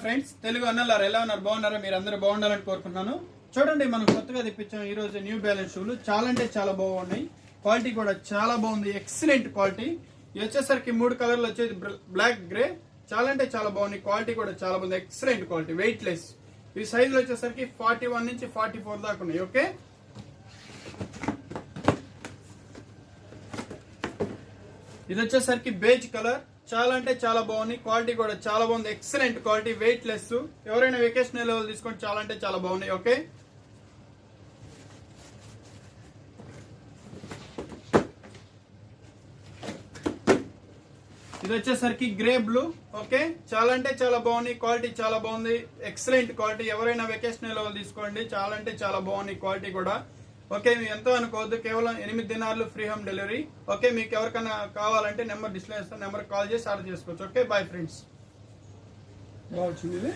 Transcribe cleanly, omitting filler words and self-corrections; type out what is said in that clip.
Friends Telugu అన్నలారు ఎలా ఉన్నారు? బాగున్నారా? మీరు అందరూ బాగుండాలని కోరుకుంటున్నాను. చూడండి, మనం కొత్తగా తెప్పించాం ఈ రోజు న్యూ బ్యాలెన్స్ షూలు. చాలా అంటే చాలా బాగున్నాయి. క్వాలిటీ కూడా చాలా బాగుంది, ఎక్సలెంట్ క్వాలిటీ. ఇవి వచ్చేసరికి 3 కలర్లు వచ్చేది బ్లాక్, గ్రే. చాలా అంటే చాలా బాగున్నాయి. క్వాలిటీ కూడా చాలా బాగుంది, ఎక్సలెంట్ క్వాలిటీ, వెయిట్ లెస్. ఈ సైజులు వచ్చేసరికి 41 నుంచి 44 దాకా ఉన్నాయి. ఓకే, ఇది వచ్చేసరికి బేజ్ కలర్. చాలా అంటే చాలా బాగుంది, క్వాలిటీ కూడా చాలా బాగుంది, ఎక్సలెంట్ క్వాలిటీ, వెయిట్ లెస్. ఎవరైనా వెకేషనల్ లెవెల్ తీసుకొని చాలా అంటే చాలా బాగున్నాయి. ఓకే, ఇది వచ్చేసరికి గ్రే బ్లూ. ఓకే, చాలా అంటే చాలా బాగుంది, క్వాలిటీ చాలా బాగుంది, ఎక్సలెంట్ క్వాలిటీ. ఎవరైనా వెకేషనల్ లెవెల్ తీసుకోండి, చాలా అంటే చాలా బాగుంది క్వాలిటీ కూడా. ఓకే, మీరు ఎంతో అనుకోవద్దు, కేవలం 8 దినాలు ఫ్రీ హోమ్ డెలివరీ. ఓకే, మీకు ఎవరికైనా కావాలంటే నెంబర్ డిస్ప్లే చేస్తాను, నెంబర్ కాల్ చేసి ఆర్డర్ చేసుకోవచ్చు. Okay, bye friends. బాగా వచ్చింది ఇది.